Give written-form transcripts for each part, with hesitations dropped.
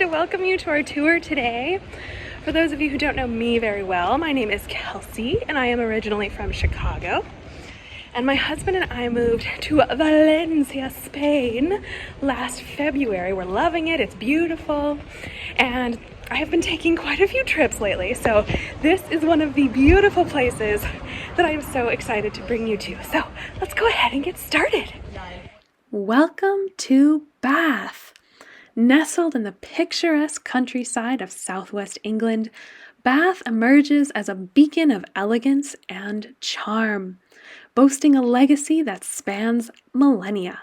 to welcome you to our tour today. For those of you who don't know me very well, my name is Kelsey and I am originally from Chicago. And my husband and I moved to Valencia, Spain last February. We're loving it, it's beautiful, and I have been taking quite a few trips lately, so this is one of the beautiful places that I am so excited to bring you to. So let's go ahead and get started. Welcome to Bath. Nestled in the picturesque countryside of southwest England, Bath emerges as a beacon of elegance and charm, boasting a legacy that spans millennia.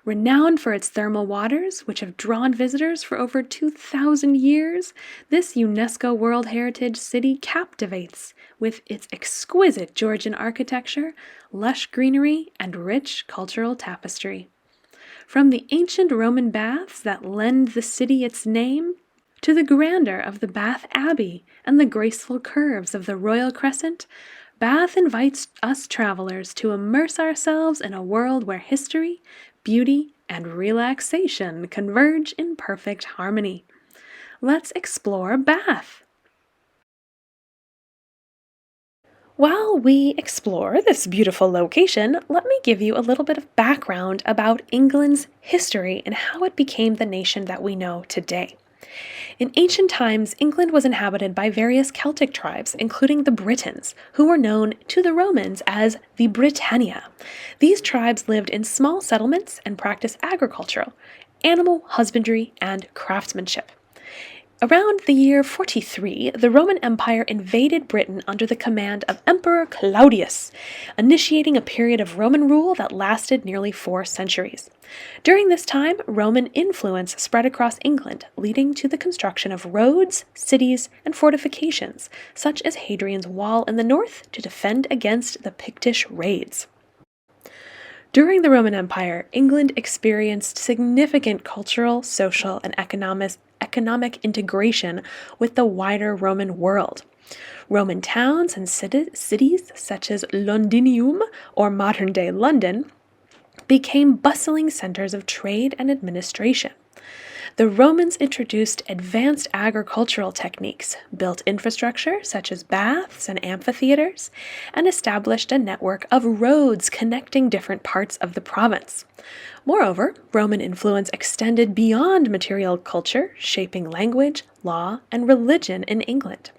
Renowned for its thermal waters, which have drawn visitors for over 2,000 years, this UNESCO World Heritage city captivates with its exquisite Georgian architecture, lush greenery, and rich cultural tapestry. From the ancient Roman baths that lend the city its name, to the grandeur of the Bath Abbey and the graceful curves of the Royal Crescent, Bath invites us travelers to immerse ourselves in a world where history, beauty, and relaxation converge in perfect harmony. Let's explore Bath. While we explore this beautiful location, let me give you a little bit of background about England's history and how it became the nation that we know today. In ancient times, England was inhabited by various Celtic tribes, including the Britons, who were known to the Romans as the Britannia. These tribes lived in small settlements and practiced agriculture, animal husbandry, and craftsmanship. Around the year 43, the Roman Empire invaded Britain under the command of Emperor Claudius, initiating a period of Roman rule that lasted nearly 4 centuries. During this time, Roman influence spread across England, leading to the construction of roads, cities, and fortifications, such as Hadrian's Wall in the north to defend against the Pictish raids. During the Roman Empire, England experienced significant cultural, social, and economic integration with the wider Roman world. Roman towns and cities such as Londinium, or modern-day London, became bustling centers of trade and administration. The Romans introduced advanced agricultural techniques, built infrastructure such as baths and amphitheaters, and established a network of roads connecting different parts of the province. Moreover, Roman influence extended beyond material culture, shaping language, law, and religion in England.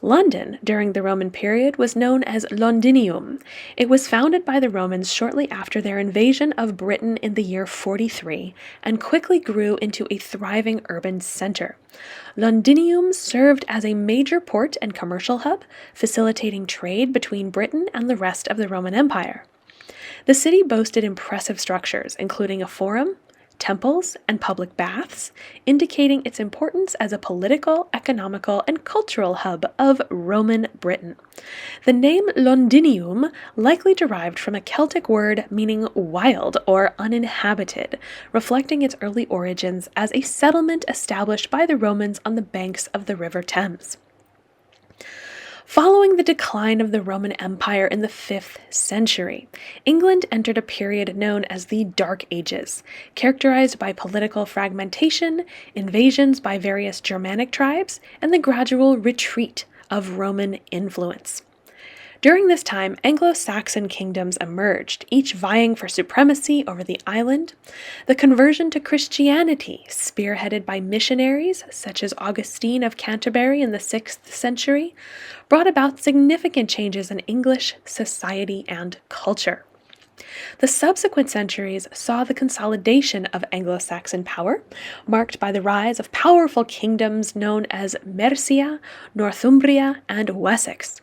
London, during the Roman period, was known as Londinium. It was founded by the Romans shortly after their invasion of Britain in the year 43 and quickly grew into a thriving urban center. Londinium served as a major port and commercial hub, facilitating trade between Britain and the rest of the Roman Empire. The city boasted impressive structures, including a forum, temples, and public baths, indicating its importance as a political, economical, and cultural hub of Roman Britain. The name Londinium likely derived from a Celtic word meaning wild or uninhabited, reflecting its early origins as a settlement established by the Romans on the banks of the River Thames. Following the decline of the Roman Empire in the 5th century, England entered a period known as the Dark Ages, characterized by political fragmentation, invasions by various Germanic tribes, and the gradual retreat of Roman influence. During this time, Anglo-Saxon kingdoms emerged, each vying for supremacy over the island. The conversion to Christianity, spearheaded by missionaries such as Augustine of Canterbury in the 6th century, brought about significant changes in English society and culture. The subsequent centuries saw the consolidation of Anglo-Saxon power, marked by the rise of powerful kingdoms known as Mercia, Northumbria, and Wessex.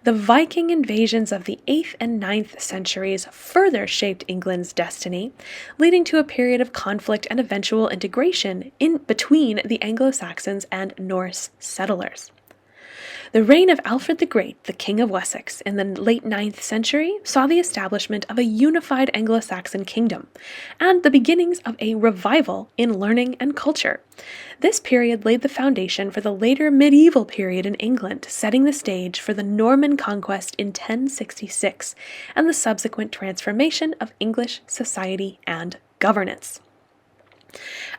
The Viking invasions of the 8th and 9th centuries further shaped England's destiny, leading to a period of conflict and eventual integration in between the Anglo-Saxons and Norse settlers. The reign of Alfred the Great, the King of Wessex, in the late 9th century saw the establishment of a unified Anglo-Saxon kingdom and the beginnings of a revival in learning and culture. This period laid the foundation for the later medieval period in England, setting the stage for the Norman conquest in 1066 and the subsequent transformation of English society and governance.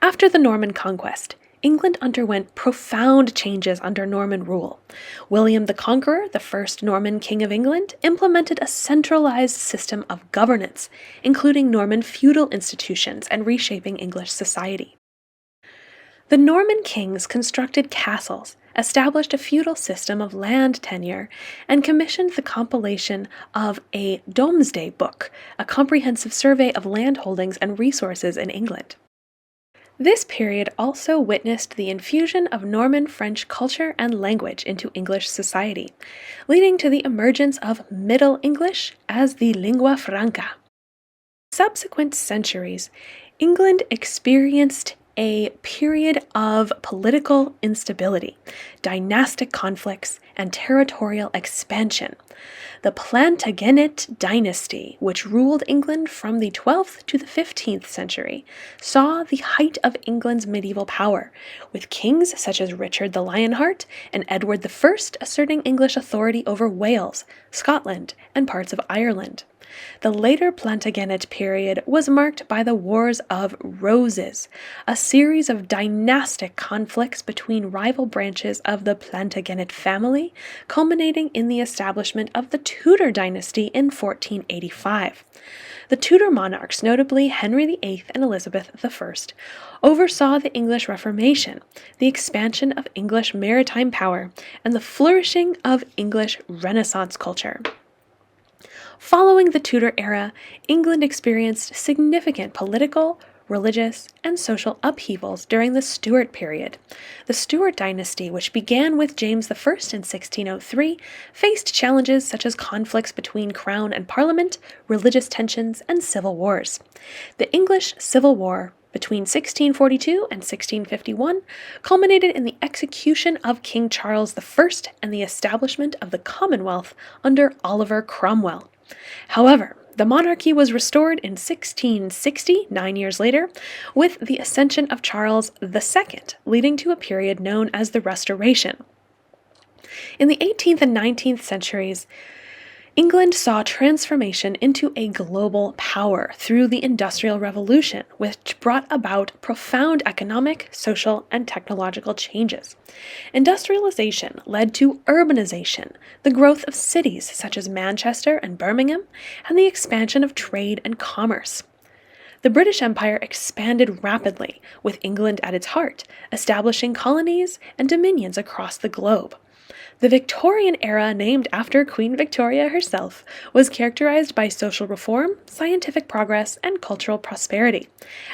After the Norman conquest, England underwent profound changes under Norman rule. William the Conqueror, the first Norman king of England, implemented a centralized system of governance, including Norman feudal institutions and reshaping English society. The Norman kings constructed castles, established a feudal system of land tenure, and commissioned the compilation of a Domesday Book, a comprehensive survey of land holdings and resources in England. This period also witnessed the infusion of Norman French culture and language into English society, leading to the emergence of Middle English as the lingua franca. In subsequent centuries, England experienced a period of political instability, dynastic conflicts, and territorial expansion. The Plantagenet dynasty, which ruled England from the 12th to the 15th century, saw the height of England's medieval power, with kings such as Richard the Lionheart and Edward I asserting English authority over Wales, Scotland, and parts of Ireland. The later Plantagenet period was marked by the Wars of Roses, a series of dynastic conflicts between rival branches of the Plantagenet family, culminating in the establishment of the Tudor dynasty in 1485. The Tudor monarchs, notably Henry VIII and Elizabeth I, oversaw the English Reformation, the expansion of English maritime power, and the flourishing of English Renaissance culture. Following the Tudor era, England experienced significant political, religious, and social upheavals during the Stuart period. The Stuart dynasty, which began with James I in 1603, faced challenges such as conflicts between Crown and Parliament, religious tensions, and civil wars. The English Civil War between 1642 and 1651 culminated in the execution of King Charles I and the establishment of the Commonwealth under Oliver Cromwell. However, the monarchy was restored in 1660, 9 years later, with the ascension of Charles II, leading to a period known as the Restoration. In the 18th and 19th centuries, England saw transformation into a global power through the Industrial Revolution, which brought about profound economic, social, and technological changes. Industrialization led to urbanization, the growth of cities such as Manchester and Birmingham, and the expansion of trade and commerce. The British Empire expanded rapidly, with England at its heart, establishing colonies and dominions across the globe. The Victorian era, named after Queen Victoria herself, was characterized by social reform, scientific progress, and cultural prosperity.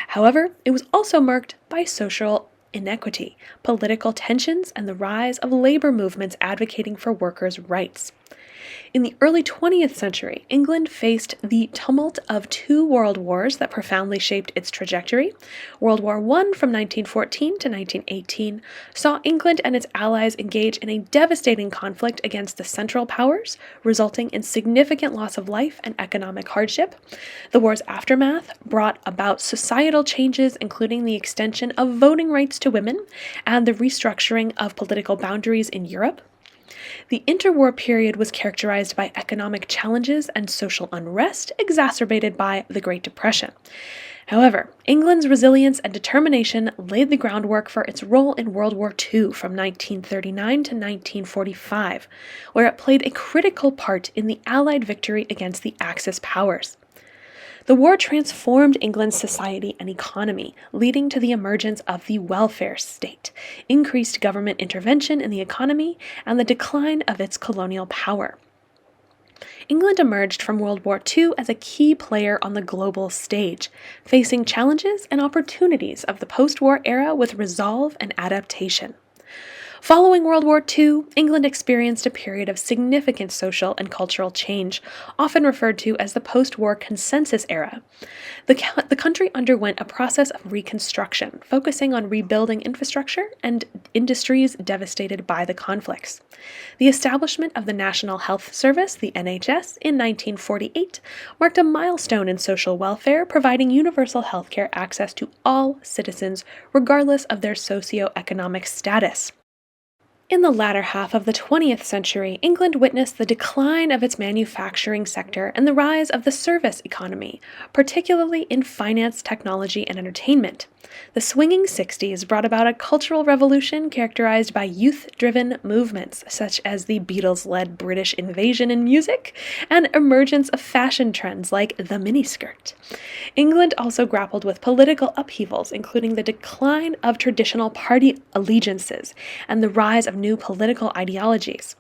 However, it was also marked by social inequity, political tensions, and the rise of labor movements advocating for workers' rights. In the early 20th century, England faced the tumult of two world wars that profoundly shaped its trajectory. World War I from 1914 to 1918 saw England and its allies engage in a devastating conflict against the Central Powers, resulting in significant loss of life and economic hardship. The war's aftermath brought about societal changes, including the extension of voting rights to women and the restructuring of political boundaries in Europe. The interwar period was characterized by economic challenges and social unrest exacerbated by the Great Depression. However, England's resilience and determination laid the groundwork for its role in World War II from 1939 to 1945, where it played a critical part in the Allied victory against the Axis powers. The war transformed England's society and economy, leading to the emergence of the welfare state, increased government intervention in the economy, and the decline of its colonial power. England emerged from World War II as a key player on the global stage, facing challenges and opportunities of the post-war era with resolve and adaptation. Following World War II, England experienced a period of significant social and cultural change, often referred to as the post-war consensus era. The country underwent a process of reconstruction, focusing on rebuilding infrastructure and industries devastated by the conflicts. The establishment of the National Health Service, the NHS, in 1948 marked a milestone in social welfare, providing universal healthcare access to all citizens, regardless of their socio-economic status. In the latter half of the 20th century, England witnessed the decline of its manufacturing sector and the rise of the service economy, particularly in finance, technology, and entertainment. The swinging 60s brought about a cultural revolution characterized by youth-driven movements, such as the Beatles-led British invasion in music and emergence of fashion trends like the miniskirt. England also grappled with political upheavals, including the decline of traditional party allegiances and the rise of new political ideologies.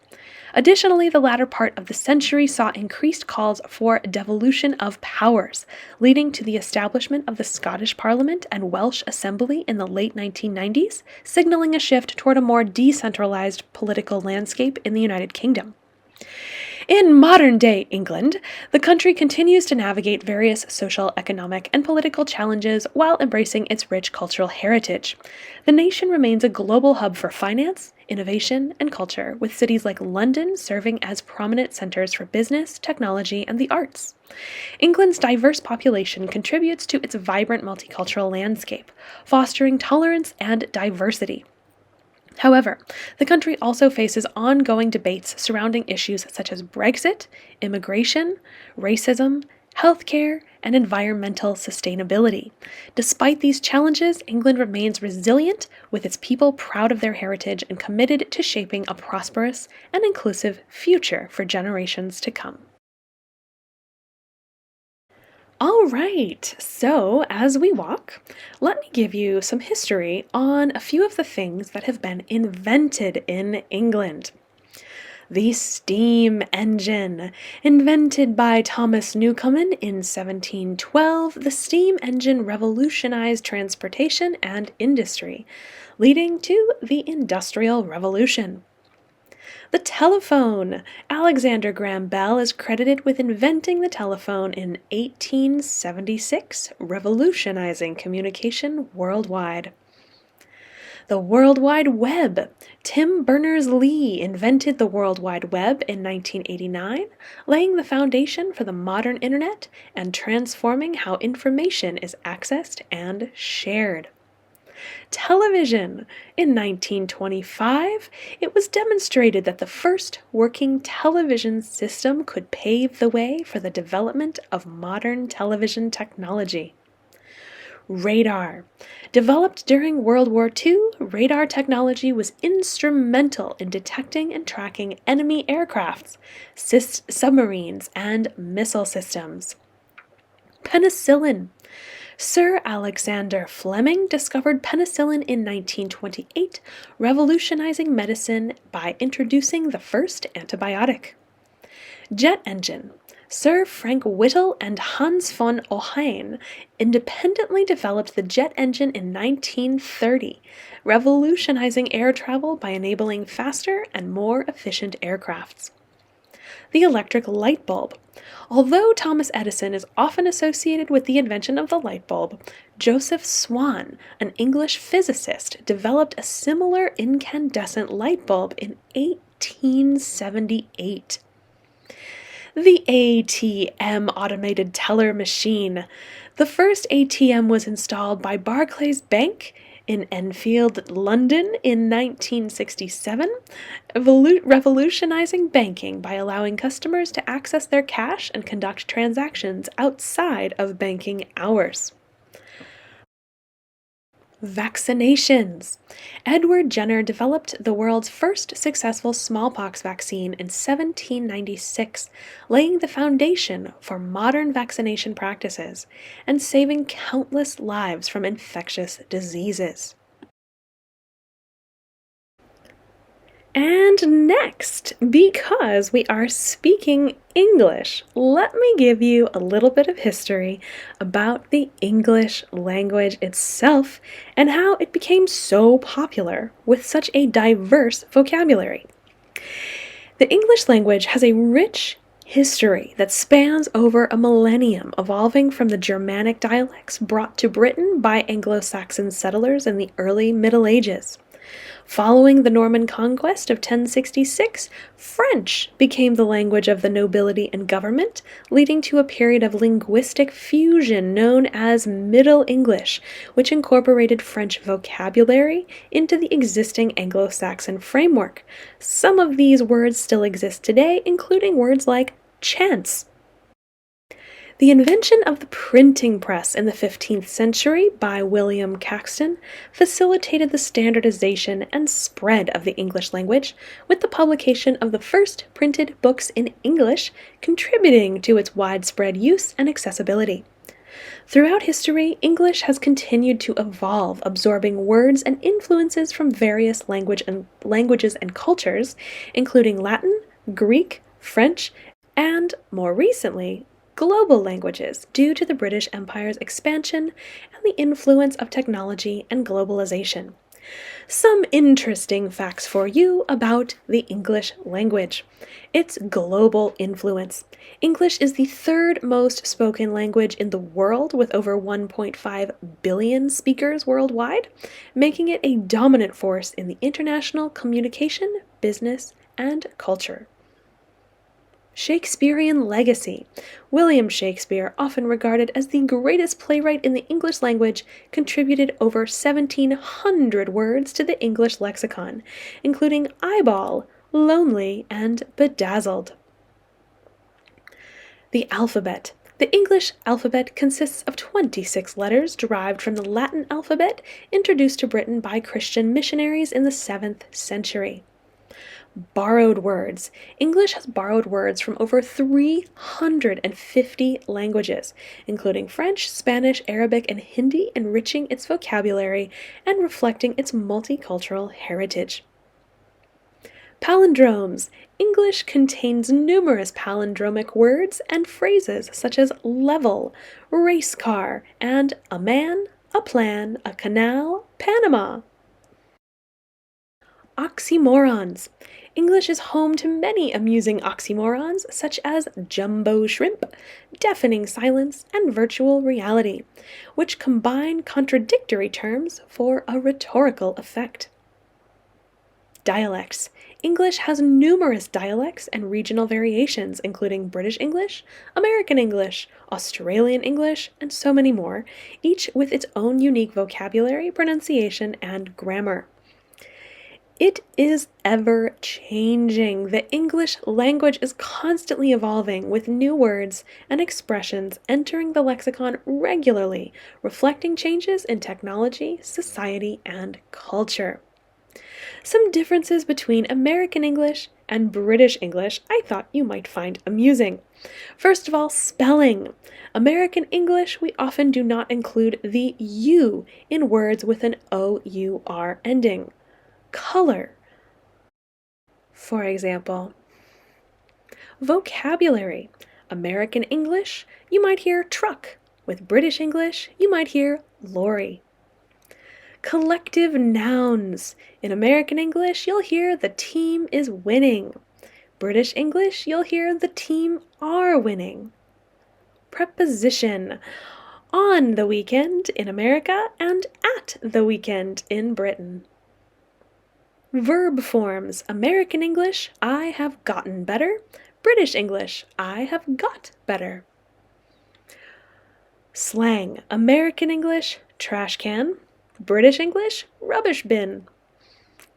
Additionally, the latter part of the century saw increased calls for devolution of powers, leading to the establishment of the Scottish Parliament and Welsh Assembly in the late 1990s, signaling a shift toward a more decentralized political landscape in the United Kingdom. In modern-day England, the country continues to navigate various social, economic, and political challenges while embracing its rich cultural heritage. The nation remains a global hub for finance, innovation, and culture, with cities like London serving as prominent centers for business, technology, and the arts. England's diverse population contributes to its vibrant multicultural landscape, fostering tolerance and diversity. However, the country also faces ongoing debates surrounding issues such as Brexit, immigration, racism, healthcare, and environmental sustainability. Despite these challenges, England remains resilient, with its people proud of their heritage and committed to shaping a prosperous and inclusive future for generations to come. All right, so as we walk, let me give you some history on a few of the things that have been invented in England. The steam engine. Invented by Thomas Newcomen in 1712, the steam engine revolutionized transportation and industry, leading to the Industrial Revolution. The telephone. Alexander Graham Bell is credited with inventing the telephone in 1876, revolutionizing communication worldwide. The World Wide Web. Tim Berners-Lee invented the World Wide Web in 1989, laying the foundation for the modern internet and transforming how information is accessed and shared. Television. In 1925, it was demonstrated that the first working television system could pave the way for the development of modern television technology. Radar. Developed during World War II, radar technology was instrumental in detecting and tracking enemy aircrafts, submarines, and missile systems. Penicillin. Sir Alexander Fleming discovered penicillin in 1928, revolutionizing medicine by introducing the first antibiotic. Jet engine. Sir Frank Whittle and Hans von Ohain independently developed the jet engine in 1930, revolutionizing air travel by enabling faster and more efficient aircrafts. The electric light bulb. Although Thomas Edison is often associated with the invention of the light bulb, Joseph Swan, an English physicist, developed a similar incandescent light bulb in 1878. The ATM automated teller machine. The first ATM was installed by Barclays Bank in Enfield, London in 1967, revolutionizing banking by allowing customers to access their cash and conduct transactions outside of banking hours. Vaccinations. Edward Jenner developed the world's first successful smallpox vaccine in 1796, laying the foundation for modern vaccination practices and saving countless lives from infectious diseases. And next, because we are speaking English, let me give you a little bit of history about the English language itself and how it became so popular with such a diverse vocabulary. The English language has a rich history that spans over a millennium, evolving from the Germanic dialects brought to Britain by Anglo-Saxon settlers in the early Middle Ages. Following the Norman conquest of 1066, French became the language of the nobility and government, leading to a period of linguistic fusion known as Middle English, which incorporated French vocabulary into the existing Anglo-Saxon framework. Some of these words still exist today, including words like chance. The invention of the printing press in the 15th century by William Caxton facilitated the standardization and spread of the English language, with the publication of the first printed books in English contributing to its widespread use and accessibility. Throughout history, English has continued to evolve, absorbing words and influences from various languages and cultures, including Latin, Greek, French, and, more recently, global languages due to the British Empire's expansion and the influence of technology and globalization. Some interesting facts for you about the English language. Its global influence. English is the third most spoken language in the world, with over 1.5 billion speakers worldwide, making it a dominant force in the international communication, business, and culture. Shakespearean legacy. William Shakespeare, often regarded as the greatest playwright in the English language, contributed over 1,700 words to the English lexicon, including eyeball, lonely, and bedazzled. The alphabet. The English alphabet consists of 26 letters derived from the Latin alphabet introduced to Britain by Christian missionaries in the 7th century. Borrowed words. English has borrowed words from over 350 languages, including French, Spanish, Arabic, and Hindi, enriching its vocabulary and reflecting its multicultural heritage. Palindromes. English contains numerous palindromic words and phrases such as level, race car, and a man, a plan, a canal, Panama. Oxymorons. English is home to many amusing oxymorons such as jumbo shrimp, deafening silence, and virtual reality, which combine contradictory terms for a rhetorical effect. Dialects. English has numerous dialects and regional variations, including British English, American English, Australian English, and so many more, each with its own unique vocabulary, pronunciation, and grammar. It is ever changing. The English language is constantly evolving, with new words and expressions entering the lexicon regularly, reflecting changes in technology, society, and culture. Some differences between American English and British English I thought you might find amusing. First of all, spelling. American English, we often do not include the U in words with an OUR ending. Color. For example, vocabulary. American English, you might hear truck. With British English, you might hear lorry. Collective nouns. In American English, you'll hear the team is winning. British English, you'll hear the team are winning. Preposition. On the weekend in America and at the weekend in Britain. Verb forms. American English, I have gotten better. British English, I have got better. Slang. American English, trash can. British English, rubbish bin.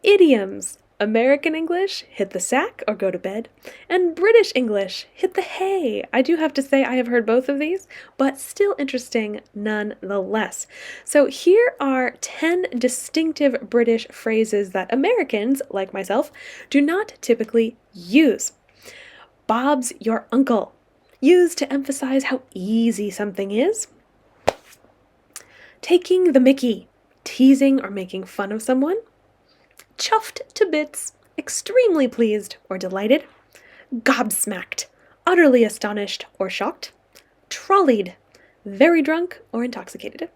Idioms. American English, hit the sack or go to bed. And British English, hit the hay. I do have to say I have heard both of these, but still interesting nonetheless. So here are 10 distinctive British phrases that Americans, like myself, do not typically use. Bob's your uncle. Used to emphasize how easy something is. Taking the mickey. Teasing or making fun of someone. Chuffed to bits, extremely pleased or delighted. Gobsmacked, utterly astonished or shocked. Trolleyed, very drunk or intoxicated.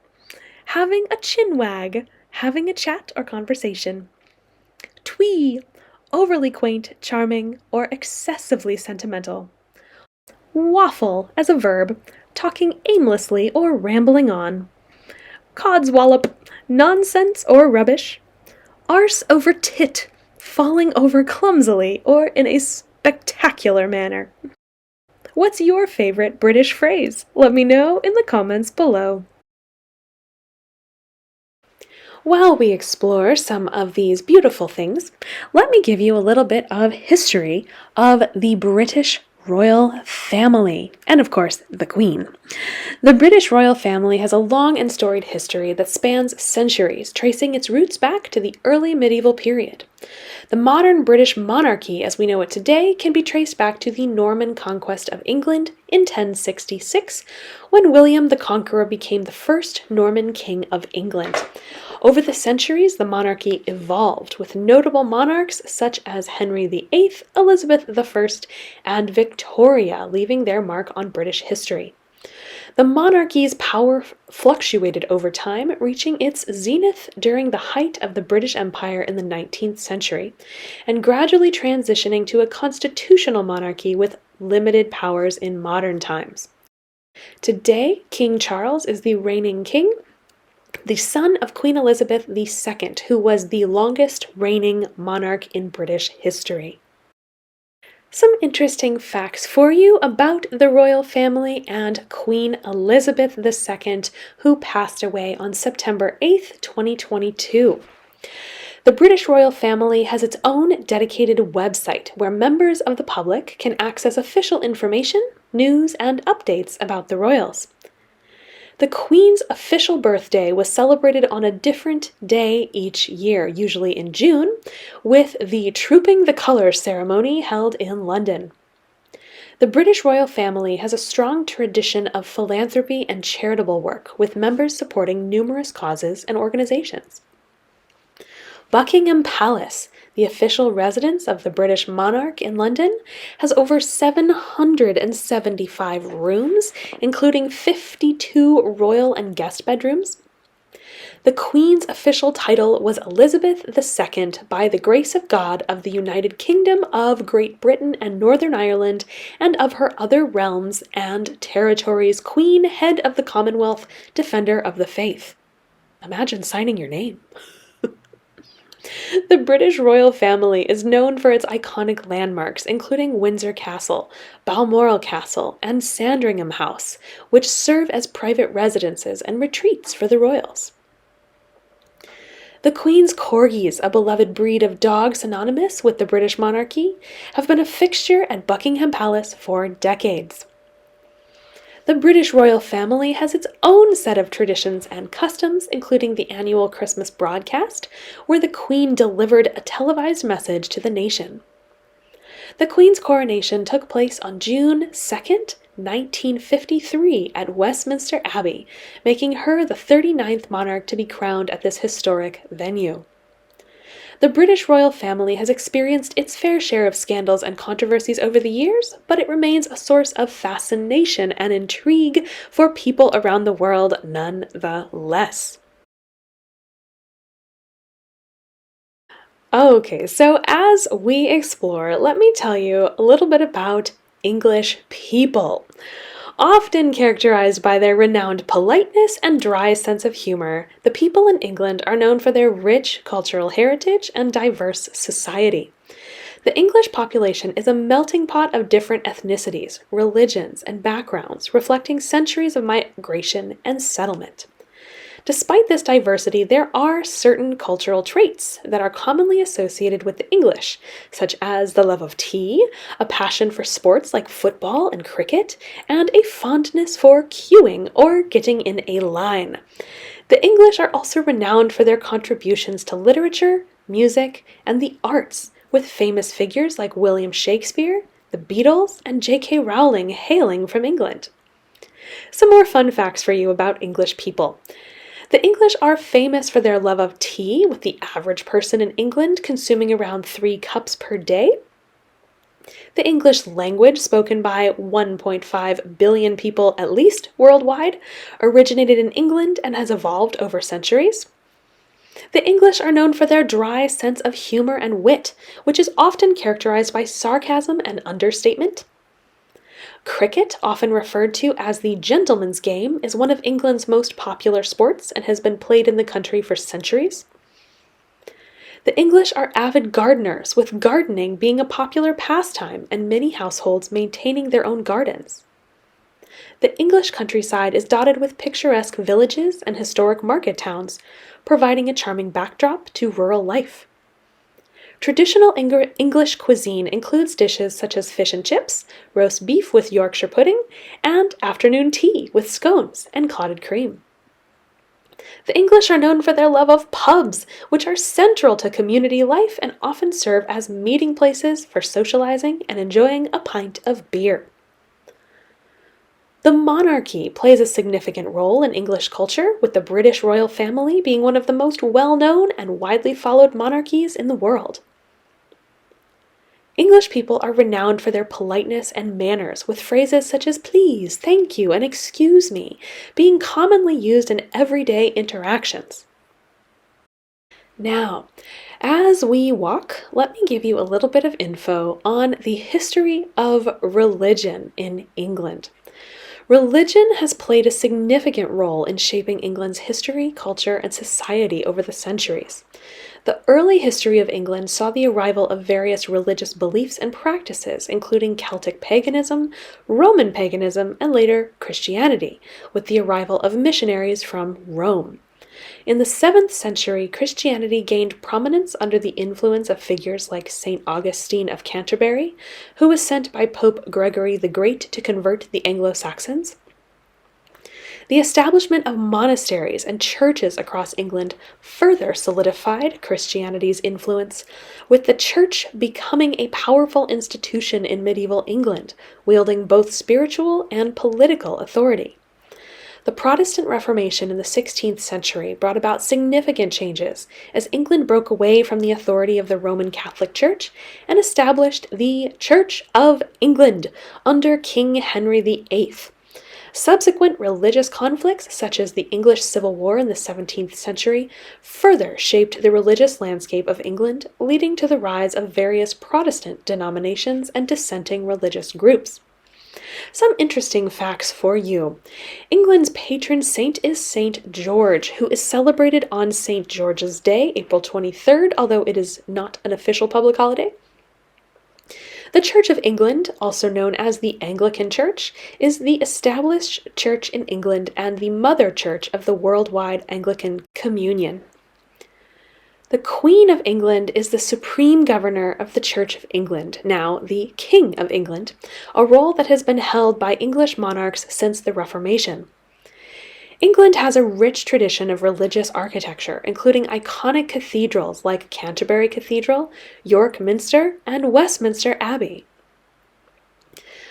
Having a chinwag, having a chat or conversation. Twee, overly quaint, charming, or excessively sentimental. Waffle as a verb, talking aimlessly or rambling on. Codswallop, nonsense or rubbish. Arse over tit, falling over clumsily or in a spectacular manner. What's your favorite British phrase? Let me know in the comments below. While we explore some of these beautiful things, let me give you a little bit of history of the British royal family, and of course, the Queen. The British royal family has a long and storied history that spans centuries, tracing its roots back to the early medieval period. The modern British monarchy, as we know it today, can be traced back to the Norman conquest of England in 1066, when William the Conqueror became the first Norman king of England. Over the centuries, the monarchy evolved, with notable monarchs such as Henry VIII, Elizabeth I, and Victoria leaving their mark on British history. The monarchy's power fluctuated over time, reaching its zenith during the height of the British Empire in the 19th century, and gradually transitioning to a constitutional monarchy with limited powers in modern times. Today, King Charles is the reigning king, the son of Queen Elizabeth II, who was the longest reigning monarch in British history. Some interesting facts for you about the royal family and Queen Elizabeth II, who passed away on September 8th, 2022. The British royal family has its own dedicated website where members of the public can access official information, news, and updates about the royals. The Queen's official birthday was celebrated on a different day each year, usually in June, with the Trooping the Colours ceremony held in London. The British royal family has a strong tradition of philanthropy and charitable work, with members supporting numerous causes and organizations. Buckingham Palace, the official residence of the British monarch in London, has over 775 rooms, including 52 royal and guest bedrooms. The Queen's official title was Elizabeth II by the grace of God of the United Kingdom of Great Britain and Northern Ireland and of her other realms and territories, Queen, Head of the Commonwealth, Defender of the Faith. Imagine signing your name. The British royal family is known for its iconic landmarks, including Windsor Castle, Balmoral Castle, and Sandringham House, which serve as private residences and retreats for the royals. The Queen's corgis, a beloved breed of dog synonymous with the British monarchy, have been a fixture at Buckingham Palace for decades. The British royal family has its own set of traditions and customs, including the annual Christmas broadcast, where the Queen delivered a televised message to the nation. The Queen's coronation took place on June 2nd, 1953 at Westminster Abbey, making her the 39th monarch to be crowned at this historic venue. The British royal family has experienced its fair share of scandals and controversies over the years, but it remains a source of fascination and intrigue for people around the world nonetheless. Okay, so as we explore, let me tell you a little bit about English people. Often characterized by their renowned politeness and dry sense of humor, the people in England are known for their rich cultural heritage and diverse society. The English population is a melting pot of different ethnicities, religions, and backgrounds, reflecting centuries of migration and settlement. Despite this diversity, there are certain cultural traits that are commonly associated with the English, such as the love of tea, a passion for sports like football and cricket, and a fondness for queuing or getting in a line. The English are also renowned for their contributions to literature, music, and the arts, with famous figures like William Shakespeare, the Beatles, and J.K. Rowling hailing from England. Some more fun facts for you about English people. The English are famous for their love of tea, with the average person in England consuming around 3 cups per day. The English language, spoken by 1.5 billion people at least worldwide, originated in England and has evolved over centuries. The English are known for their dry sense of humor and wit, which is often characterized by sarcasm and understatement. Cricket, often referred to as the gentleman's game, is one of England's most popular sports and has been played in the country for centuries. The English are avid gardeners, with gardening being a popular pastime and many households maintaining their own gardens. The English countryside is dotted with picturesque villages and historic market towns, providing a charming backdrop to rural life. Traditional English cuisine includes dishes such as fish and chips, roast beef with Yorkshire pudding, and afternoon tea with scones and clotted cream. The English are known for their love of pubs, which are central to community life and often serve as meeting places for socializing and enjoying a pint of beer. The monarchy plays a significant role in English culture, with the British royal family being one of the most well-known and widely followed monarchies in the world. English people are renowned for their politeness and manners, with phrases such as please, thank you, and excuse me being commonly used in everyday interactions. Now, as we walk, let me give you a little bit of info on the history of religion in England. Religion has played a significant role in shaping England's history, culture, and society over the centuries. The early history of England saw the arrival of various religious beliefs and practices, including Celtic paganism, Roman paganism, and later Christianity, with the arrival of missionaries from Rome. In the 7th century, Christianity gained prominence under the influence of figures like St. Augustine of Canterbury, who was sent by Pope Gregory the Great to convert the Anglo-Saxons. The establishment of monasteries and churches across England further solidified Christianity's influence, with the church becoming a powerful institution in medieval England, wielding both spiritual and political authority. The Protestant Reformation in the 16th century brought about significant changes as England broke away from the authority of the Roman Catholic Church and established the Church of England under King Henry VIII. Subsequent religious conflicts, such as the English Civil War in the 17th century, further shaped the religious landscape of England, leading to the rise of various Protestant denominations and dissenting religious groups. Some interesting facts for you. England's patron saint is Saint George, who is celebrated on St. George's Day, April 23rd, although it is not an official public holiday. The Church of England, also known as the Anglican Church, is the established church in England and the mother church of the worldwide Anglican Communion. The Queen of England is the supreme governor of the Church of England, now the King of England, a role that has been held by English monarchs since the Reformation. England has a rich tradition of religious architecture, including iconic cathedrals like Canterbury Cathedral, York Minster, and Westminster Abbey.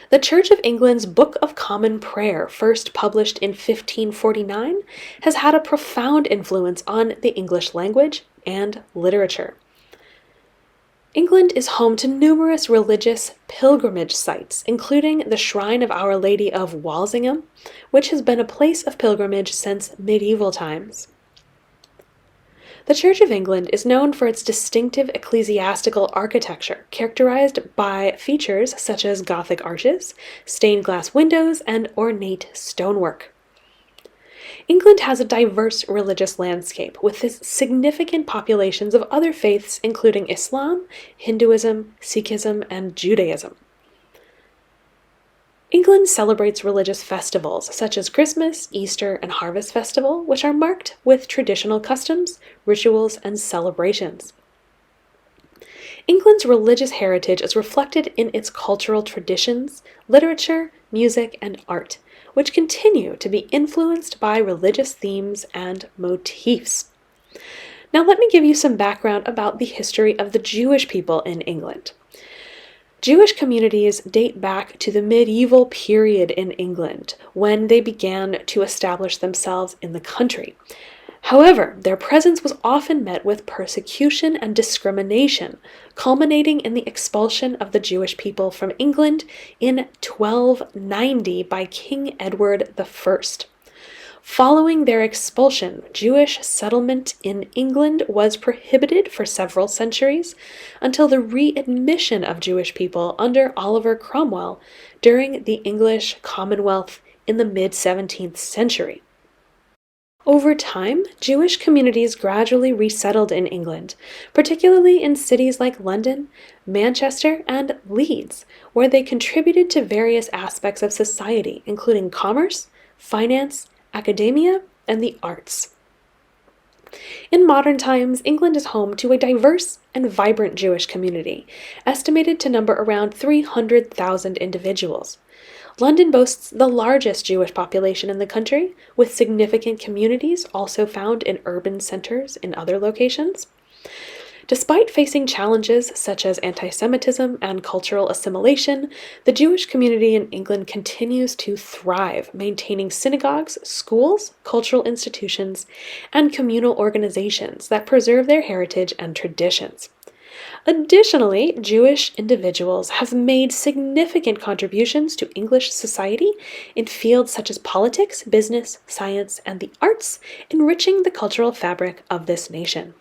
The Church of England's Book of Common Prayer, first published in 1549, has had a profound influence on the English language and literature. England is home to numerous religious pilgrimage sites, including the Shrine of Our Lady of Walsingham, which has been a place of pilgrimage since medieval times. The Church of England is known for its distinctive ecclesiastical architecture, characterized by features such as Gothic arches, stained glass windows, and ornate stonework. England has a diverse religious landscape, with significant populations of other faiths including Islam, Hinduism, Sikhism, and Judaism. England celebrates religious festivals such as Christmas, Easter, and Harvest Festival, which are marked with traditional customs, rituals, and celebrations. England's religious heritage is reflected in its cultural traditions, literature, music, and art, which continue to be influenced by religious themes and motifs. Now let me give you some background about the history of the Jewish people in England. Jewish communities date back to the medieval period in England, when they began to establish themselves in the country. However, their presence was often met with persecution and discrimination, culminating in the expulsion of the Jewish people from England in 1290 by King Edward I. Following their expulsion, Jewish settlement in England was prohibited for several centuries until the readmission of Jewish people under Oliver Cromwell during the English Commonwealth in the mid-17th century. Over time, Jewish communities gradually resettled in England, particularly in cities like London, Manchester, and Leeds, where they contributed to various aspects of society, including commerce, finance, academia, and the arts. In modern times, England is home to a diverse and vibrant Jewish community, estimated to number around 300,000 individuals. London boasts the largest Jewish population in the country, with significant communities also found in urban centers in other locations. Despite facing challenges such as anti Semitism and cultural assimilation, the Jewish community in England continues to thrive, maintaining synagogues, schools, cultural institutions, and communal organizations that preserve their heritage and traditions. Additionally, Jewish individuals have made significant contributions to English society in fields such as politics, business, science, and the arts, enriching the cultural fabric of this nation.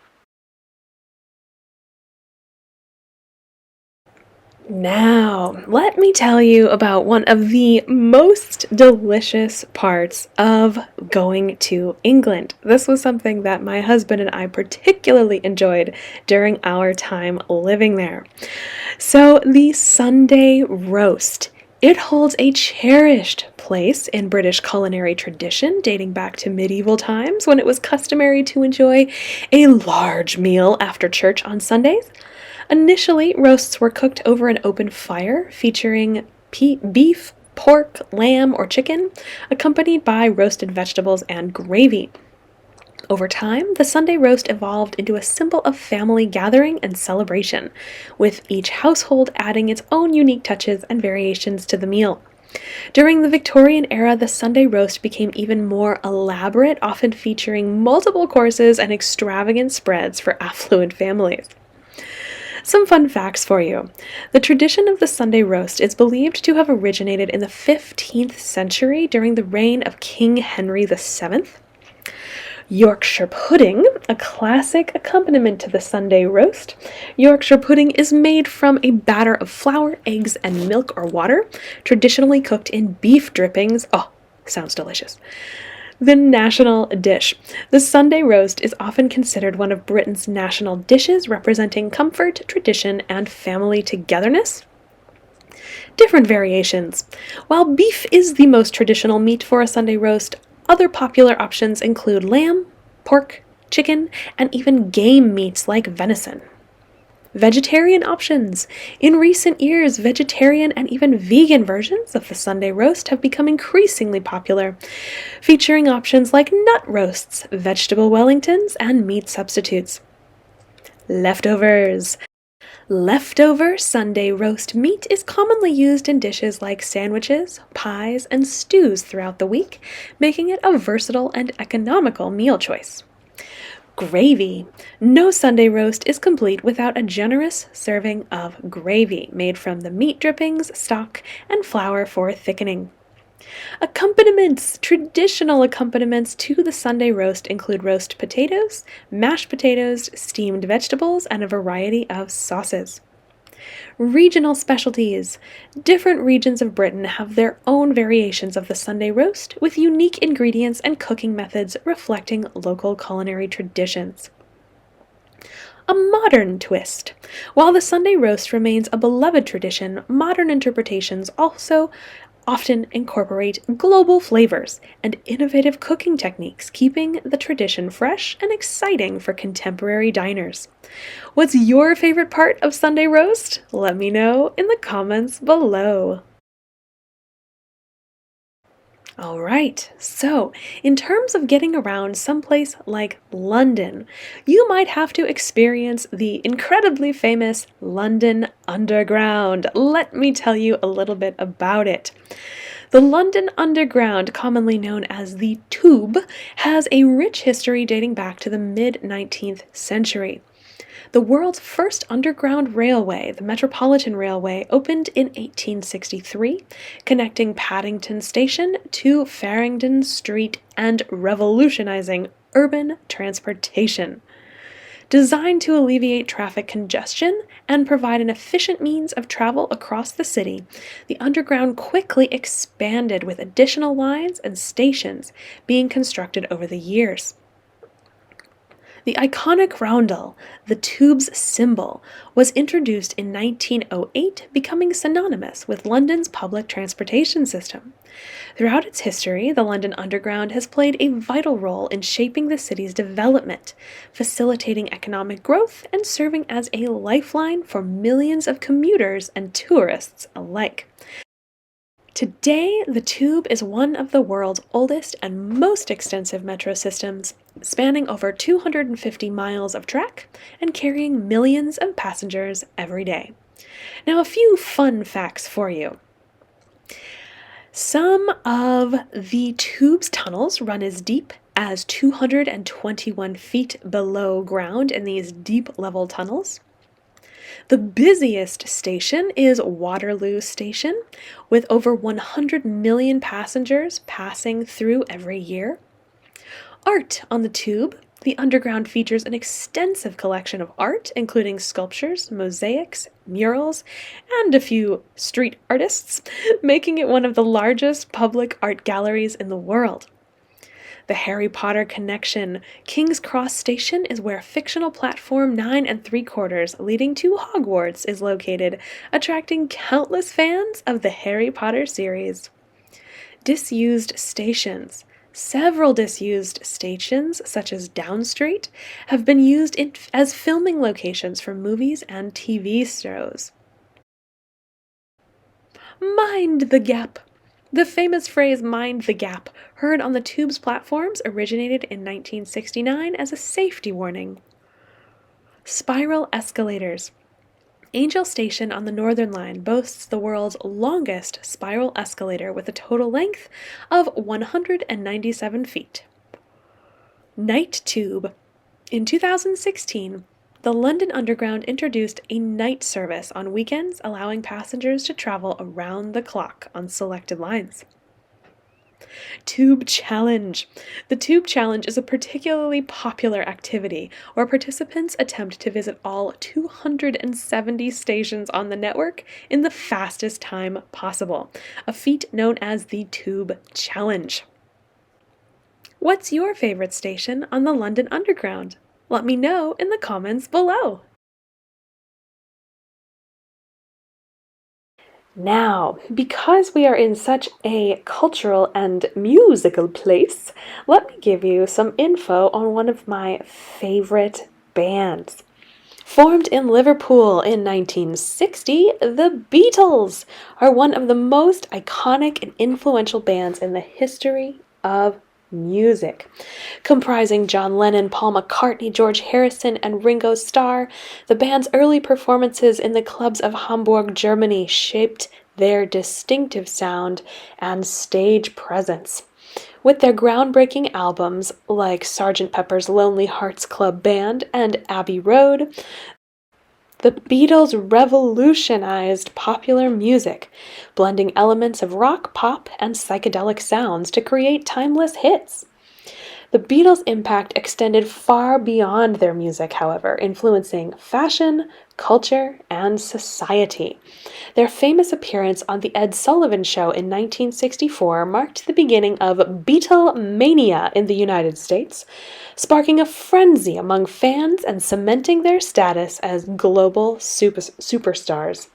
Now, let me tell you about one of the most delicious parts of going to England. This was something that my husband and I particularly enjoyed during our time living there. So, the Sunday roast. It holds a cherished place in British culinary tradition dating back to medieval times when it was customary to enjoy a large meal after church on Sundays. Initially, roasts were cooked over an open fire, featuring beef, pork, lamb, or chicken, accompanied by roasted vegetables and gravy. Over time, the Sunday roast evolved into a symbol of family gathering and celebration, with each household adding its own unique touches and variations to the meal. During the Victorian era, the Sunday roast became even more elaborate, often featuring multiple courses and extravagant spreads for affluent families. Some fun facts for you. The tradition of the Sunday roast is believed to have originated in the 15th century during the reign of King Henry VII. Yorkshire pudding, a classic accompaniment to the Sunday roast. Yorkshire pudding is made from a batter of flour, eggs, and milk or water, traditionally cooked in beef drippings. Oh, sounds delicious. The national dish. The Sunday roast is often considered one of Britain's national dishes, representing comfort, tradition, and family togetherness. Different variations. While beef is the most traditional meat for a Sunday roast, other popular options include lamb, pork, chicken, and even game meats like venison. Vegetarian options. In recent years, vegetarian and even vegan versions of the Sunday roast have become increasingly popular, featuring options like nut roasts, vegetable Wellingtons, and meat substitutes. Leftovers. Leftover Sunday roast meat is commonly used in dishes like sandwiches, pies, and stews throughout the week, making it a versatile and economical meal choice. Gravy. No Sunday roast is complete without a generous serving of gravy made from the meat drippings, stock, and flour for thickening. Accompaniments. Traditional accompaniments to the Sunday roast include roast potatoes, mashed potatoes, steamed vegetables, and a variety of sauces. Regional specialties. Different regions of Britain have their own variations of the Sunday roast, with unique ingredients and cooking methods reflecting local culinary traditions. A modern twist. While the Sunday roast remains a beloved tradition, modern interpretations also often incorporate global flavors and innovative cooking techniques, keeping the tradition fresh and exciting for contemporary diners. What's your favorite part of Sunday roast? Let me know in the comments below. Alright, so in terms of getting around someplace like London, you might have to experience the incredibly famous London Underground. Let me tell you a little bit about it. The London Underground, commonly known as the Tube, has a rich history dating back to the mid-19th century. The world's first underground railway, the Metropolitan Railway, opened in 1863, connecting Paddington Station to Farringdon Street and revolutionizing urban transportation. Designed to alleviate traffic congestion and provide an efficient means of travel across the city, the Underground quickly expanded with additional lines and stations being constructed over the years. The iconic roundel, the tube's symbol, was introduced in 1908, becoming synonymous with London's public transportation system. Throughout its history, the London Underground has played a vital role in shaping the city's development, facilitating economic growth and serving as a lifeline for millions of commuters and tourists alike. Today, the Tube is one of the world's oldest and most extensive metro systems, spanning over 250 miles of track and carrying millions of passengers every day. Now, a few fun facts for you. Some of the Tube's tunnels run as deep as 221 feet below ground in these deep level tunnels. The busiest station is Waterloo Station, with over 100 million passengers passing through every year. Art on the Tube. The Underground features an extensive collection of art, including sculptures, mosaics, murals, and a few street artists, making it one of the largest public art galleries in the world. The Harry Potter connection. King's Cross Station is where fictional platform 9 3/4 leading to Hogwarts is located, attracting countless fans of the Harry Potter series. Disused stations. Several disused stations, such as Down Street, have been used as filming locations for movies and TV shows. Mind the gap. The famous phrase "mind the gap," heard on the Tube's platforms, originated in 1969 as a safety warning. Spiral escalators. Angel Station on the Northern Line boasts the world's longest spiral escalator with a total length of 197 feet. Night Tube. In 2016, the London Underground introduced a night service on weekends, allowing passengers to travel around the clock on selected lines. Tube Challenge. The Tube Challenge is a particularly popular activity where participants attempt to visit all 270 stations on the network in the fastest time possible, a feat known as the Tube Challenge. What's your favorite station on the London Underground? Let me know in the comments below. Now, because we are in such a cultural and musical place, let me give you some info on one of my favorite bands. Formed in Liverpool in 1960, the Beatles are one of the most iconic and influential bands in the history of music. Comprising John Lennon, Paul McCartney, George Harrison, and Ringo Starr, the band's early performances in the clubs of Hamburg, Germany shaped their distinctive sound and stage presence. With their groundbreaking albums like Sgt. Pepper's Lonely Hearts Club Band and Abbey Road, the Beatles revolutionized popular music, blending elements of rock, pop, and psychedelic sounds to create timeless hits. The Beatles' impact extended far beyond their music, however, influencing fashion, culture, and society. Their famous appearance on The Ed Sullivan Show in 1964 marked the beginning of Beatlemania in the United States, sparking a frenzy among fans and cementing their status as global superstars.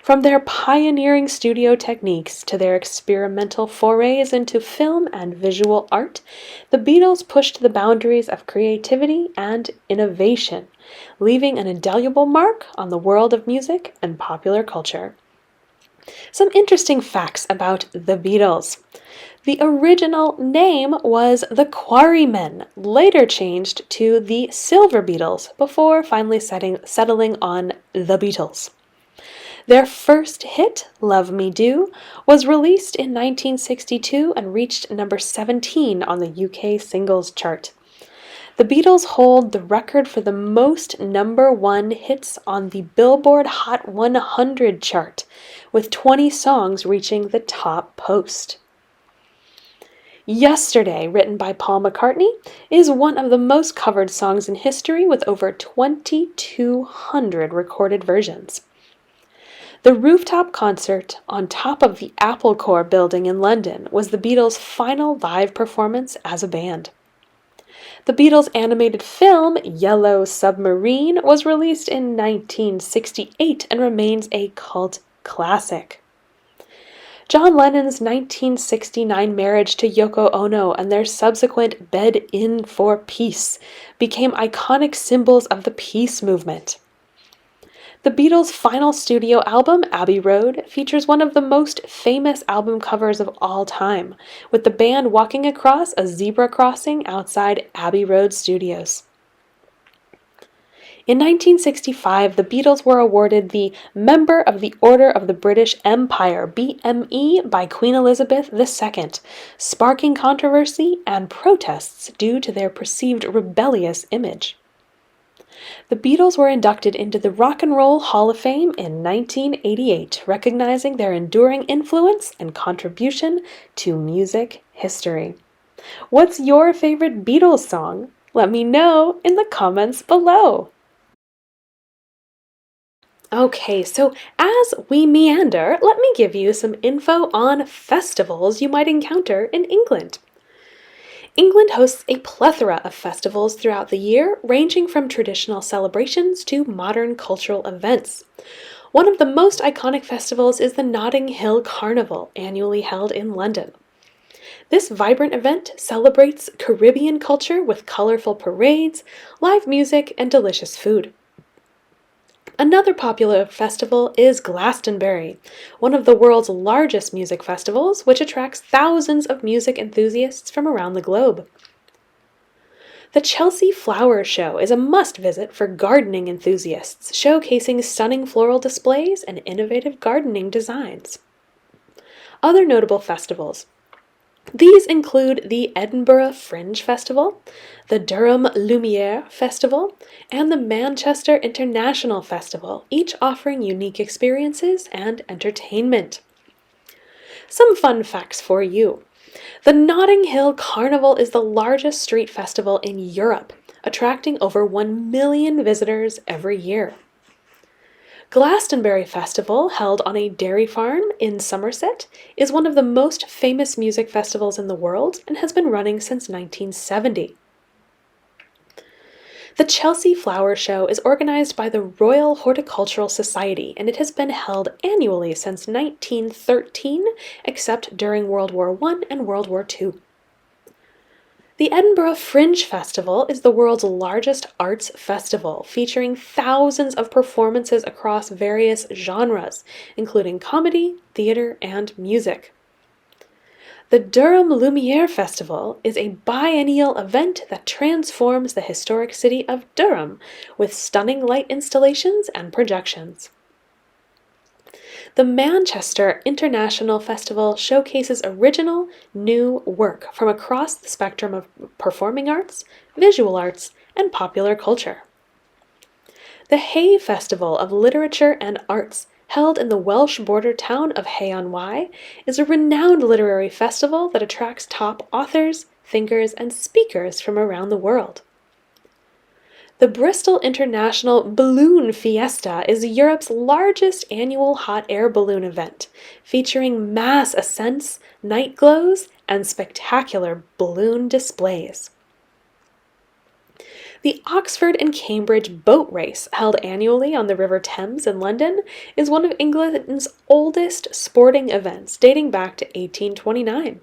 From their pioneering studio techniques to their experimental forays into film and visual art, the Beatles pushed the boundaries of creativity and innovation, leaving an indelible mark on the world of music and popular culture. Some interesting facts about the Beatles. The original name was the Quarrymen, later changed to the Silver Beatles, before finally settling on the Beatles. Their first hit, Love Me Do, was released in 1962 and reached number 17 on the UK singles chart. The Beatles hold the record for the most number one hits on the Billboard Hot 100 chart, with 20 songs reaching the top post. Yesterday, written by Paul McCartney, is one of the most covered songs in history with over 2,200 recorded versions. The rooftop concert on top of the Apple Corps building in London was the Beatles' final live performance as a band. The Beatles' animated film, Yellow Submarine, was released in 1968 and remains a cult classic. John Lennon's 1969 marriage to Yoko Ono and their subsequent Bed In for Peace became iconic symbols of the peace movement. The Beatles' final studio album, Abbey Road, features one of the most famous album covers of all time, with the band walking across a zebra crossing outside Abbey Road Studios. In 1965, the Beatles were awarded the Member of the Order of the British Empire, BME, by Queen Elizabeth II, sparking controversy and protests due to their perceived rebellious image. The Beatles were inducted into the Rock and Roll Hall of Fame in 1988, recognizing their enduring influence and contribution to music history. What's your favorite Beatles song? Let me know in the comments below. Okay, so as we meander, let me give you some info on festivals you might encounter in England. England hosts a plethora of festivals throughout the year, ranging from traditional celebrations to modern cultural events. One of the most iconic festivals is the Notting Hill Carnival, annually held in London. This vibrant event celebrates Caribbean culture with colorful parades, live music, and delicious food. Another popular festival is Glastonbury, one of the world's largest music festivals, which attracts thousands of music enthusiasts from around the globe. The Chelsea Flower Show is a must-visit for gardening enthusiasts, showcasing stunning floral displays and innovative gardening designs. Other notable festivals. These include the Edinburgh Fringe Festival, the Durham Lumiere Festival, and the Manchester International Festival, each offering unique experiences and entertainment. Some fun facts for you. The Notting Hill Carnival is the largest street festival in Europe, attracting over 1 million visitors every year. Glastonbury Festival, held on a dairy farm in Somerset, is one of the most famous music festivals in the world and has been running since 1970. The Chelsea Flower Show is organized by the Royal Horticultural Society, and it has been held annually since 1913, except during World War I and World War II. The Edinburgh Fringe Festival is the world's largest arts festival, featuring thousands of performances across various genres, including comedy, theater, and music. The Durham Lumiere Festival is a biennial event that transforms the historic city of Durham with stunning light installations and projections. The Manchester International Festival showcases original, new work from across the spectrum of performing arts, visual arts, and popular culture. The Hay Festival of Literature and Arts, held in the Welsh border town of Hay-on-Wye, is a renowned literary festival that attracts top authors, thinkers, and speakers from around the world. The Bristol International Balloon Fiesta is Europe's largest annual hot air balloon event, featuring mass ascents, night glows, and spectacular balloon displays. The Oxford and Cambridge Boat Race, held annually on the River Thames in London, is one of England's oldest sporting events, dating back to 1829.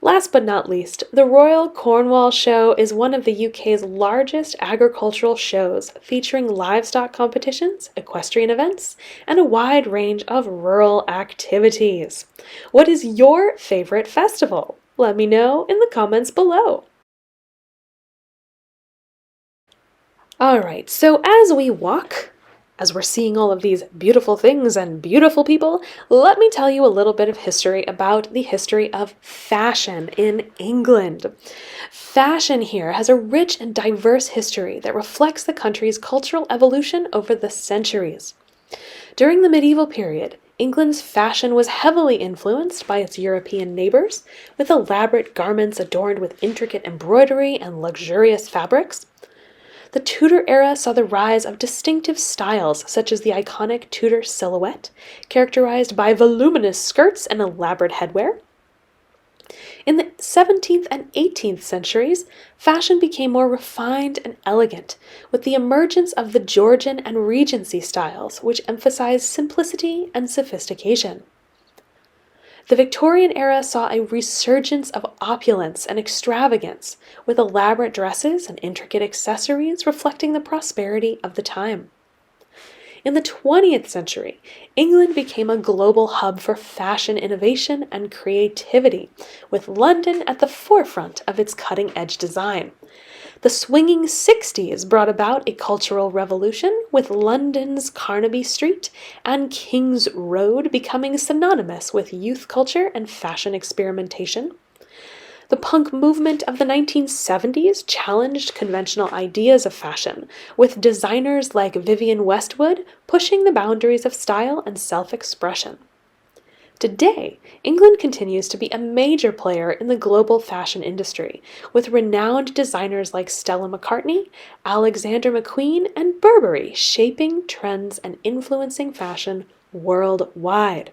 Last but not least, the Royal Cornwall Show is one of the UK's largest agricultural shows, featuring livestock competitions, equestrian events, and a wide range of rural activities. What is your favorite festival? Let me know in the comments below. Alright, so as we walk, as we're seeing all of these beautiful things and beautiful people, let me tell you a little bit of history about the history of fashion in England. Fashion here has a rich and diverse history that reflects the country's cultural evolution over the centuries. During the medieval period, England's fashion was heavily influenced by its European neighbors, with elaborate garments adorned with intricate embroidery and luxurious fabrics. The Tudor era saw the rise of distinctive styles such as the iconic Tudor silhouette, characterized by voluminous skirts and elaborate headwear. In the 17th and 18th centuries, fashion became more refined and elegant, with the emergence of the Georgian and Regency styles, which emphasized simplicity and sophistication. The Victorian era saw a resurgence of opulence and extravagance, with elaborate dresses and intricate accessories reflecting the prosperity of the time. In the 20th century, England became a global hub for fashion innovation and creativity, with London at the forefront of its cutting-edge design. The swinging 60s brought about a cultural revolution, with London's Carnaby Street and King's Road becoming synonymous with youth culture and fashion experimentation. The punk movement of the 1970s challenged conventional ideas of fashion, with designers like Vivienne Westwood pushing the boundaries of style and self-expression. Today, England continues to be a major player in the global fashion industry, with renowned designers like Stella McCartney, Alexander McQueen, and Burberry shaping trends and influencing fashion worldwide.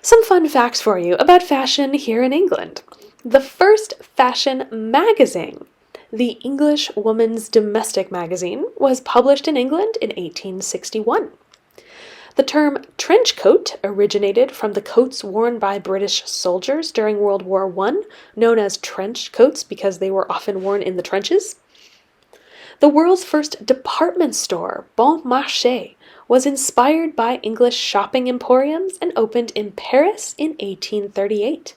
Some fun facts for you about fashion here in England. The first fashion magazine, the English Woman's Domestic Magazine, was published in England in 1861. The term trench coat originated from the coats worn by British soldiers during World War I, known as trench coats because they were often worn in the trenches. The world's first department store, Bon Marché, was inspired by English shopping emporiums and opened in Paris in 1838.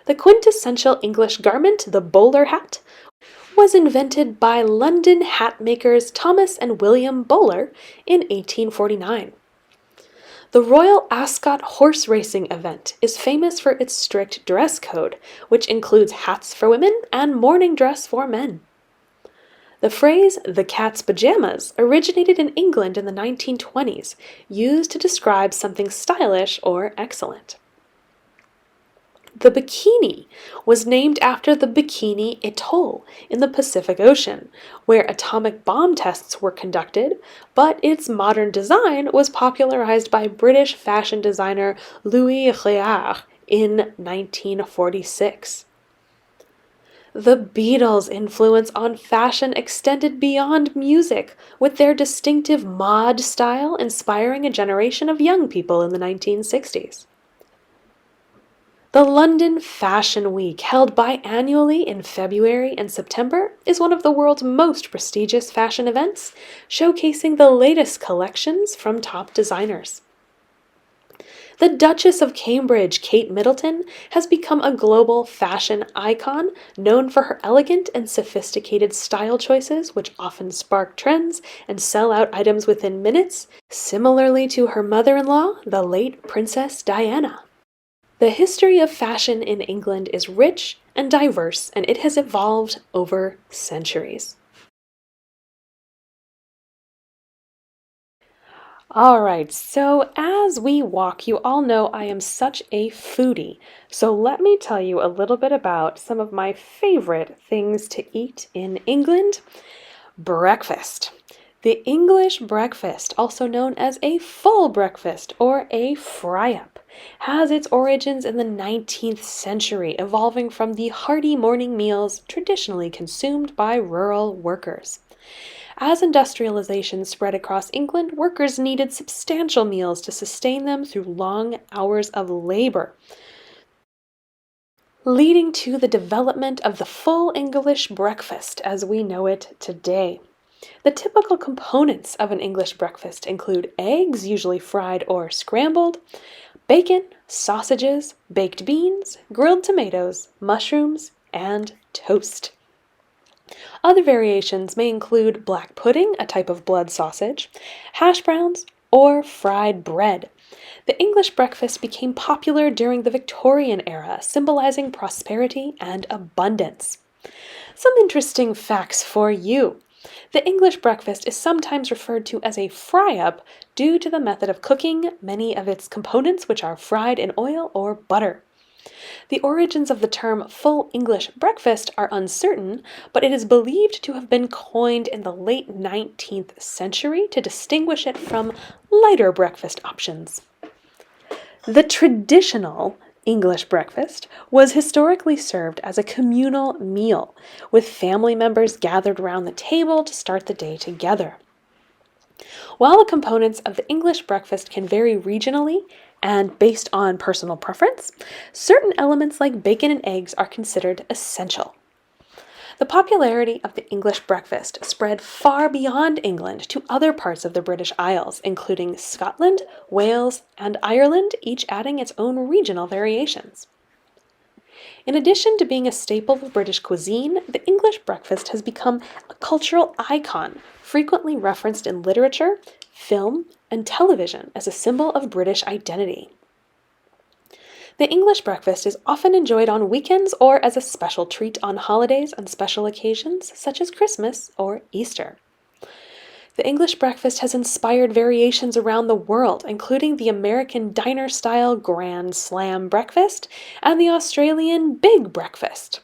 The quintessential English garment, the bowler hat, was invented by London hat makers Thomas and William Bowler in 1849. The Royal Ascot horse racing event is famous for its strict dress code, which includes hats for women and morning dress for men. The phrase, "the cat's pajamas," originated in England in the 1920s, used to describe something stylish or excellent. The bikini was named after the Bikini Atoll in the Pacific Ocean, where atomic bomb tests were conducted, but its modern design was popularized by British fashion designer Louis Réard in 1946. The Beatles' influence on fashion extended beyond music, with their distinctive mod style inspiring a generation of young people in the 1960s. The London Fashion Week, held biannually in February and September, is one of the world's most prestigious fashion events, showcasing the latest collections from top designers. The Duchess of Cambridge, Kate Middleton, has become a global fashion icon, known for her elegant and sophisticated style choices, which often spark trends and sell out items within minutes, similarly to her mother-in-law, the late Princess Diana. The history of fashion in England is rich and diverse, and it has evolved over centuries. Alright, so as we walk, you all know I am such a foodie, so let me tell you a little bit about some of my favorite things to eat in England. Breakfast. The English breakfast, also known as a full breakfast or a fry-up, has its origins in the 19th century, evolving from the hearty morning meals traditionally consumed by rural workers. As industrialization spread across England, workers needed substantial meals to sustain them through long hours of labor, leading to the development of the full English breakfast as we know it today. The typical components of an English breakfast include eggs, usually fried or scrambled, bacon, sausages, baked beans, grilled tomatoes, mushrooms, and toast. Other variations may include black pudding, a type of blood sausage, hash browns, or fried bread. The English breakfast became popular during the Victorian era, symbolizing prosperity and abundance. Some interesting facts for you. The English breakfast is sometimes referred to as a fry-up due to the method of cooking many of its components, which are fried in oil or butter. The origins of the term full English breakfast are uncertain, but it is believed to have been coined in the late 19th century to distinguish it from lighter breakfast options. The traditional English breakfast was historically served as a communal meal, with family members gathered around the table to start the day together. While the components of the English breakfast can vary regionally and based on personal preference, certain elements like bacon and eggs are considered essential. The popularity of the English breakfast spread far beyond England to other parts of the British Isles, including Scotland, Wales, and Ireland, each adding its own regional variations. In addition to being a staple of British cuisine, the English breakfast has become a cultural icon, frequently referenced in literature, film, and television as a symbol of British identity. The English breakfast is often enjoyed on weekends or as a special treat on holidays and special occasions such as Christmas or Easter. The English breakfast has inspired variations around the world, including the American diner-style Grand Slam breakfast and the Australian Big Breakfast.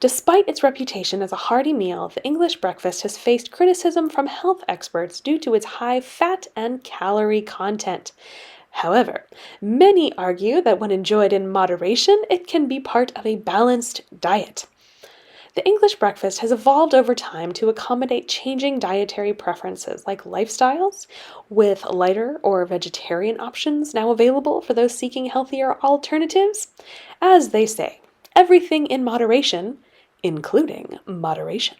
Despite its reputation as a hearty meal, the English breakfast has faced criticism from health experts due to its high fat and calorie content. However, many argue that when enjoyed in moderation, it can be part of a balanced diet. The English breakfast has evolved over time to accommodate changing dietary preferences like lifestyles, with lighter or vegetarian options now available for those seeking healthier alternatives. As they say, everything in moderation, including moderation.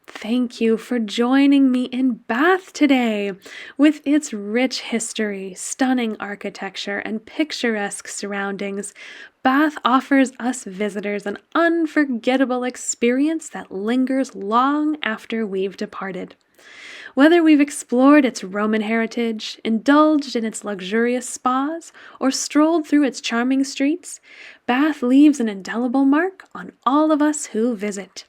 Thank you for joining me in Bath today. With its rich history, stunning architecture, and picturesque surroundings, Bath offers us visitors an unforgettable experience that lingers long after we've departed. Whether we've explored its Roman heritage, indulged in its luxurious spas, or strolled through its charming streets, Bath leaves an indelible mark on all of us who visit.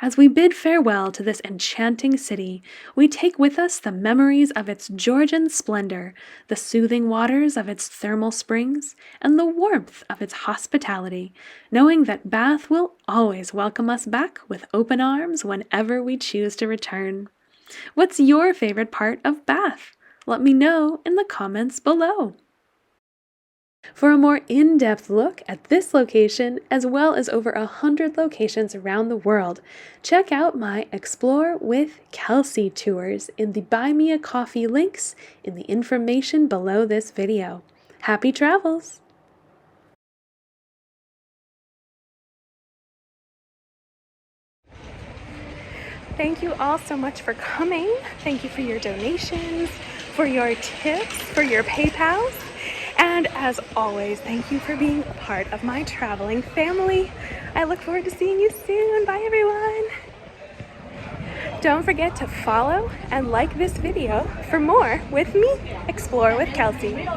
As we bid farewell to this enchanting city, we take with us the memories of its Georgian splendor, the soothing waters of its thermal springs, and the warmth of its hospitality, knowing that Bath will always welcome us back with open arms whenever we choose to return. What's your favorite part of Bath? Let me know in the comments below. For a more in-depth look at this location, as well as over 100 locations around the world, check out my Explore with Kelsey tours in the Buy Me a Coffee links in the information below this video. Happy travels! Thank you all so much for coming. Thank you for your donations, for your tips, for your PayPals. And as always, thank you for being a part of my traveling family. I look forward to seeing you soon. Bye, everyone. Don't forget to follow and like this video for more with me, Explore with Kelsey.